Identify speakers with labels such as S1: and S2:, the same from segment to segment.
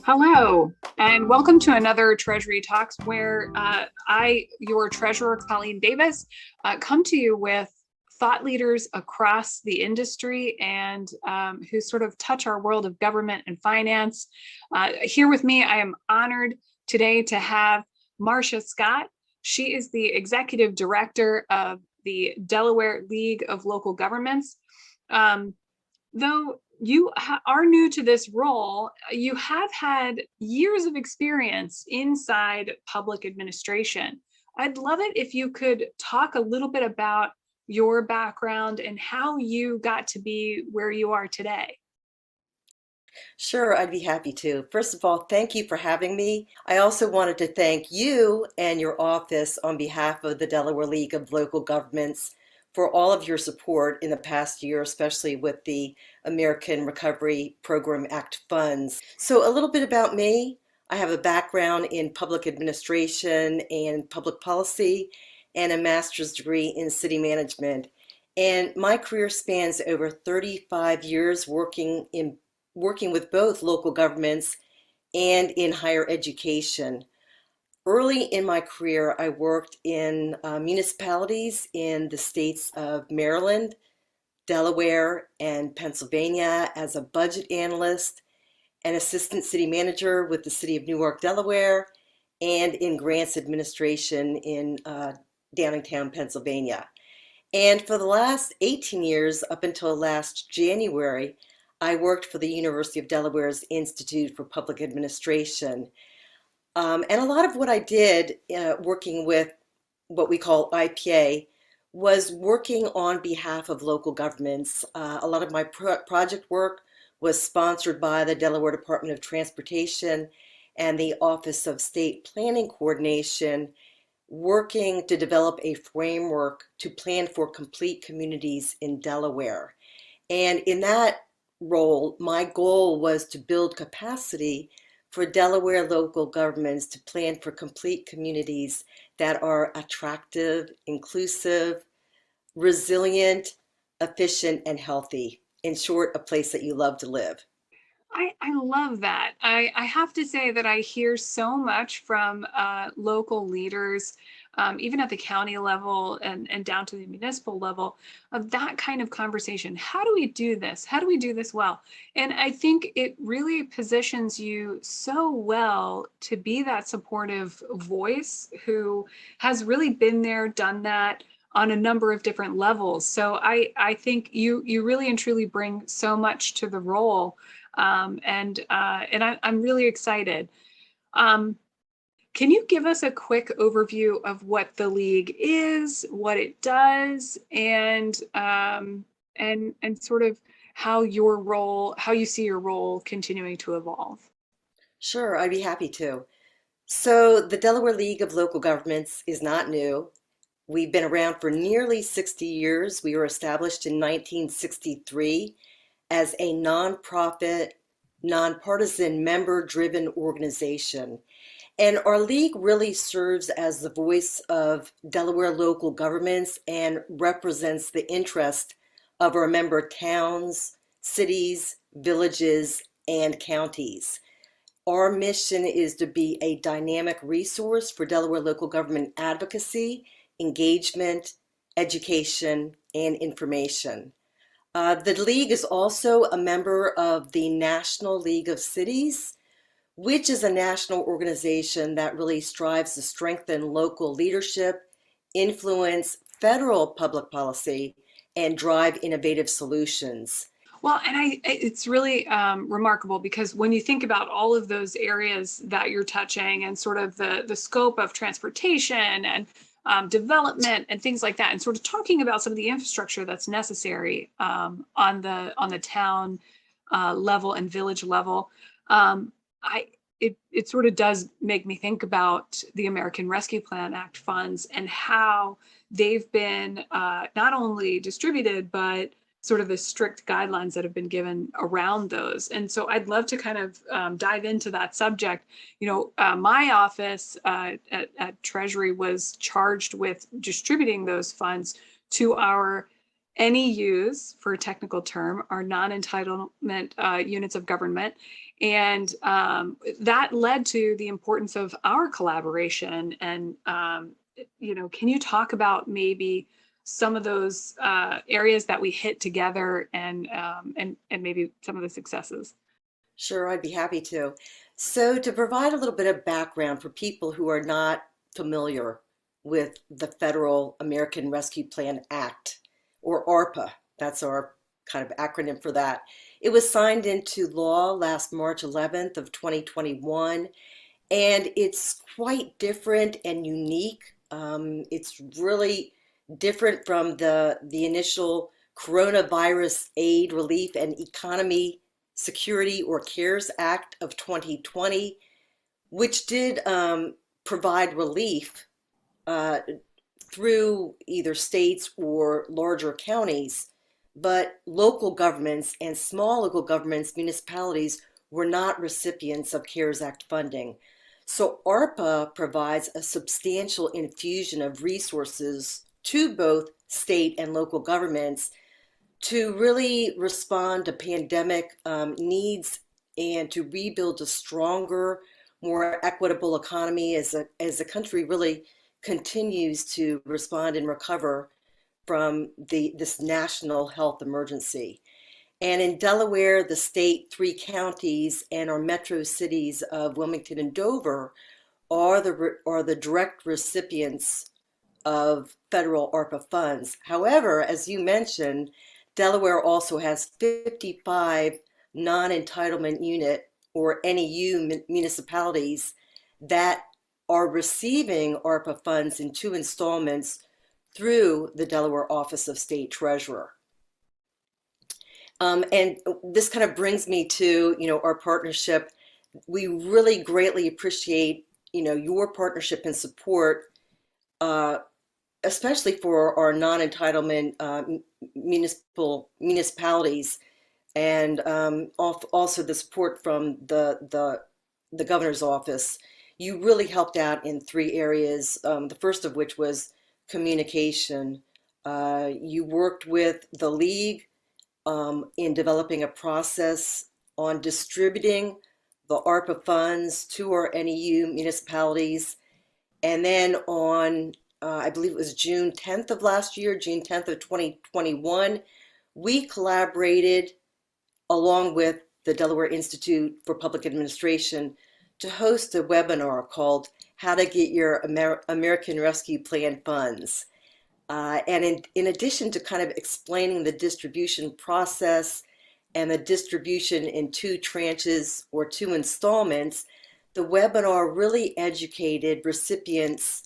S1: Hello, and welcome to another Treasury Talks where your treasurer, Colleen Davis, come to you with thought leaders across the industry and who sort of touch our world of government and finance. Here with me, I am honored today to have Marcia Scott. She is the executive director of the Delaware League of Local Governments. Though you are new to this role, you have had years of experience inside public administration. I'd love it if you could talk a little bit about your background and how you got to be where you are today.
S2: Sure, I'd be happy to. First of all, thank you for having me. I also wanted to thank you and your office on behalf of the Delaware League of Local Governments for all of your support in the past year, especially with the American Recovery Program Act funds. So a little bit about me. I have a background in public administration and public policy and a master's degree in city management. And my career spans over 35 years working with both local governments and in higher education. Early in my career, I worked in municipalities in the states of Maryland, Delaware, and Pennsylvania as a budget analyst, an assistant city manager with the city of Newark, Delaware, and in grants administration in Downingtown, Pennsylvania. And for the last 18 years, up until last January, I worked for the University of Delaware's Institute for Public Administration. And a lot of what I did working with what we call IPA was working on behalf of local governments. A lot of my project work was sponsored by the Delaware Department of Transportation and the Office of State Planning Coordination, working to develop a framework to plan for complete communities in Delaware. And in that role, my goal was to build capacity for Delaware local governments to plan for complete communities that are attractive, inclusive, resilient, efficient, and healthy. In short, a place that you love to live.
S1: I love that. I have to say that I hear so much from local leaders, even at the county level and down to the municipal level, of that kind of conversation. How do we do this? How do we do this well? And I think it really positions you so well to be that supportive voice who has really been there, done that on a number of different levels. So I think you really and truly bring so much to the role. I'm really excited. Can you give us a quick overview of what the league is, what it does, and sort of how you see your role continuing to evolve?
S2: Sure, I'd be happy to. So the Delaware League of Local Governments is not new. We've been around for nearly 60 years. We were established in 1963 as a nonprofit, nonpartisan, member-driven organization. And our league really serves as the voice of Delaware local governments and represents the interest of our member towns, cities, villages, and counties. Our mission is to be a dynamic resource for Delaware local government advocacy, engagement, education, and information. The League is also a member of the National League of Cities, which is a national organization that really strives to strengthen local leadership, influence federal public policy, and drive innovative solutions.
S1: Well, and it's really remarkable because when you think about all of those areas that you're touching and sort of the scope of transportation and development and things like that, and sort of talking about some of the infrastructure that's necessary on the town level and village level, it sort of does make me think about the American Rescue Plan Act funds and how they've been not only distributed, but sort of the strict guidelines that have been given around those. And so I'd love to kind of dive into that subject. My office at Treasury was charged with distributing those funds to our NEUs, for a technical term, are non-entitlement units of government. And that led to the importance of our collaboration. And, can you talk about maybe some of those areas that we hit together and maybe some of the successes?
S2: Sure, I'd be happy to. So, to provide a little bit of background for people who are not familiar with the Federal American Rescue Plan Act, or ARPA, that's our kind of acronym for that. It was signed into law last March 11th of 2021, and it's quite different and unique. It's really different from the initial coronavirus aid, relief, and economy security, or CARES Act of 2020, which did provide relief uh, through either states or larger counties, but local governments and small local governments, municipalities, were not recipients of CARES Act funding. So ARPA provides a substantial infusion of resources to both state and local governments to really respond to pandemic needs and to rebuild a stronger, more equitable economy as the country really continues to respond and recover from this national health emergency. And in Delaware, the state, three counties, and our metro cities of Wilmington and Dover are the direct recipients of federal ARPA funds. However, as you mentioned, Delaware also has 55 non-entitlement unit, or NEU, municipalities that are receiving ARPA funds in two installments through the Delaware Office of State Treasurer. And this kind of brings me to, our partnership. We really greatly appreciate, your partnership and support, especially for our non-entitlement municipalities, and also the support from the governor's office. You really helped out in three areas, the first of which was communication. You worked with the league in developing a process on distributing the ARPA funds to our NEU municipalities. And then on, I believe it was June 10th of last year, June 10th of 2021, we collaborated along with the Delaware Institute for Public Administration to host a webinar called How to Get Your American Rescue Plan Funds. And in addition to kind of explaining the distribution process and the distribution in two tranches or two installments, the webinar really educated recipients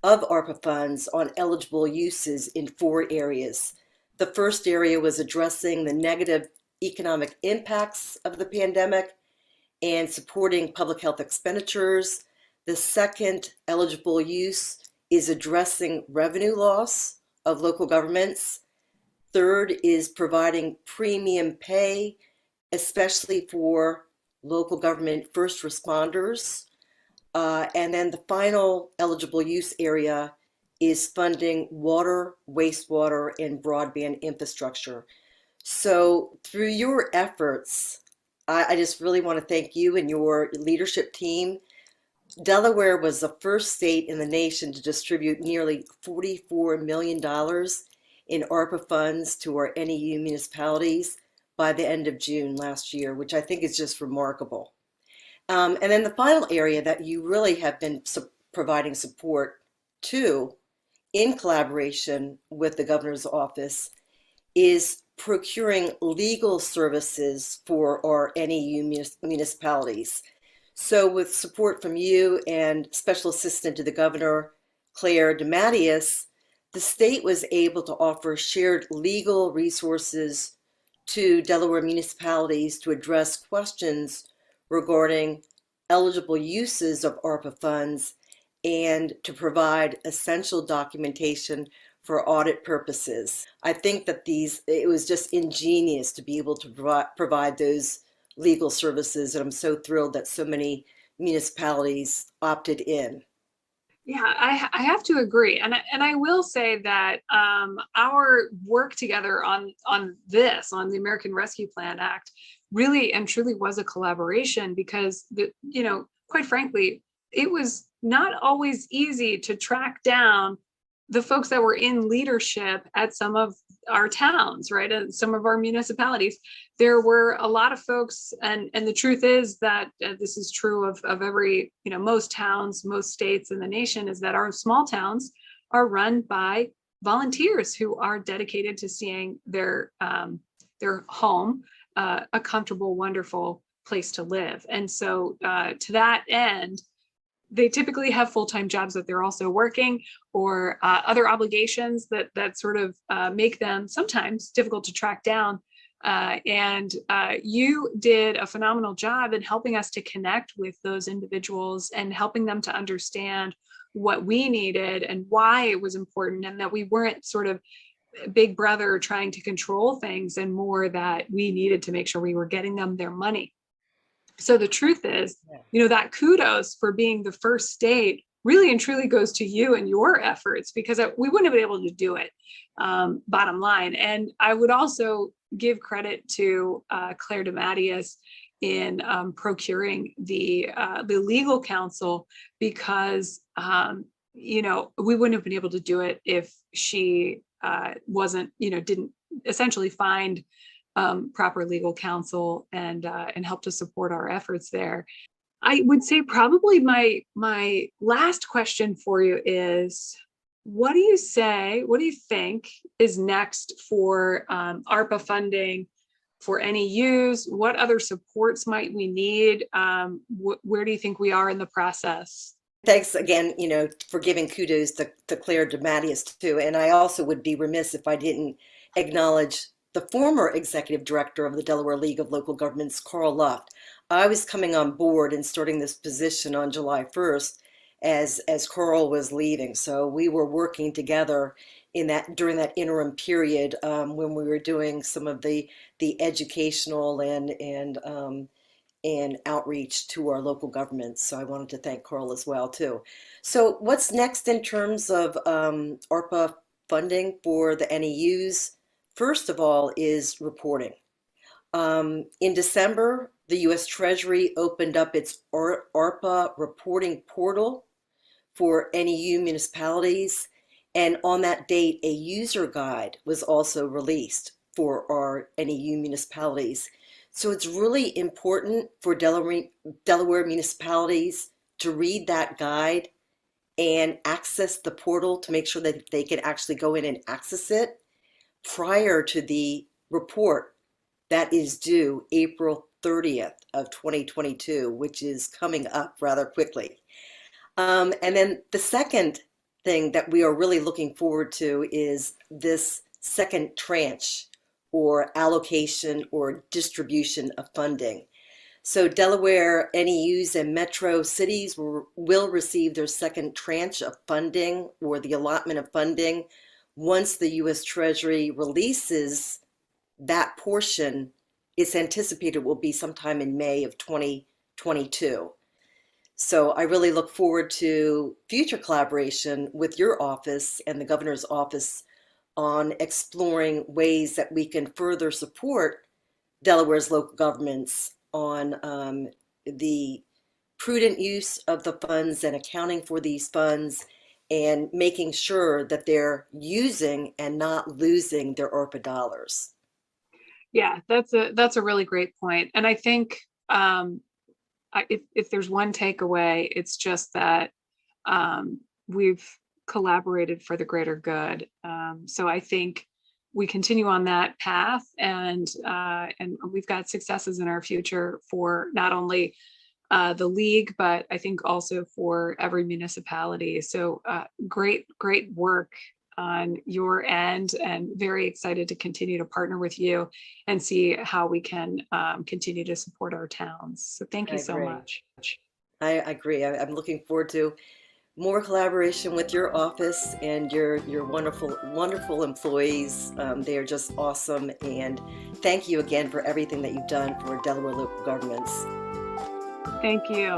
S2: of ARPA funds on eligible uses in four areas. The first area was addressing the negative economic impacts of the pandemic and supporting public health expenditures. The second eligible use is addressing revenue loss of local governments. Third is providing premium pay, especially for local government first responders. And then the final eligible use area is funding water, wastewater, and broadband infrastructure. So through your efforts, I just really want to thank you and your leadership team. Delaware was the first state in the nation to distribute nearly $44 million in ARPA funds to our NEU municipalities by the end of June last year, which I think is just remarkable. And then the final area that you really have been providing support to, in collaboration with the governor's office, is procuring legal services for our NEU municipalities. So with support from you and Special Assistant to the Governor, Claire DeMattias, the state was able to offer shared legal resources to Delaware municipalities to address questions regarding eligible uses of ARPA funds and to provide essential documentation for audit purposes. I think that it was just ingenious to be able to provide those legal services, and I'm so thrilled that so many municipalities opted in.
S1: Yeah, I have to agree, and I will say that our work together on the American Rescue Plan Act really and truly was a collaboration because quite frankly, it was not always easy to track down the folks that were in leadership at some of our towns, right, and some of our municipalities. There were a lot of folks, and the truth is that this is true of every, most towns, most states in the nation, is that our small towns are run by volunteers who are dedicated to seeing their home a comfortable, wonderful place to live. And so to that end, they typically have full-time jobs that they're also working, or other obligations that sort of make them sometimes difficult to track down. And you did a phenomenal job in helping us to connect with those individuals and helping them to understand what we needed and why it was important, and that we weren't sort of big brother trying to control things, and more that we needed to make sure we were getting them their money. So the truth is, that kudos for being the first state really and truly goes to you and your efforts, because we wouldn't have been able to do it, bottom line. And I would also give credit to Claire DeMattias in procuring the legal counsel, because we wouldn't have been able to do it if she didn't essentially find proper legal counsel and help to support our efforts there. I would say probably my last question for you is, what do you think is next for ARPA funding for NEUs? What other supports might we need? Where do you think we are in the process?
S2: Thanks again, for giving kudos to Claire DeMattias too. And I also would be remiss if I didn't acknowledge the former executive director of the Delaware League of Local Governments, Carl Luft. I was coming on board and starting this position on July 1st as Carl was leaving. So we were working together during that interim period when we were doing some of the educational and outreach to our local governments. So I wanted to thank Carl as well too. So what's next in terms of ARPA funding for the NEUs? First of all is reporting. In December, the U.S. Treasury opened up its ARPA reporting portal for NEU municipalities, and on that date, a user guide was also released for our NEU municipalities. So it's really important for Delaware municipalities to read that guide and access the portal to make sure that they can actually go in and access it prior to the report that is due April 30th of 2022, which is coming up rather quickly. And then the second thing that we are really looking forward to is this second tranche or allocation or distribution of funding. So Delaware NEUs and metro cities will receive their second tranche of funding, or the allotment of funding, once the U.S. Treasury releases that portion. It's anticipated will be sometime in May of 2022. So I really look forward to future collaboration with your office and the governor's office on exploring ways that we can further support Delaware's local governments on the prudent use of the funds and accounting for these funds, and making sure that they're using and not losing their ARPA dollars.
S1: Yeah, that's a really great point. And I think if there's one takeaway, it's just that we've collaborated for the greater good. So I think we continue on that path, and we've got successes in our future for not only the league, but I think also for every municipality. So great work on your end, and very excited to continue to partner with you and see how we can continue to support our towns. So thank you so much.
S2: I agree. I'm looking forward to more collaboration with your office and your wonderful employees. They are just awesome, and thank you again for everything that you've done for Delaware local governments.
S1: Thank you.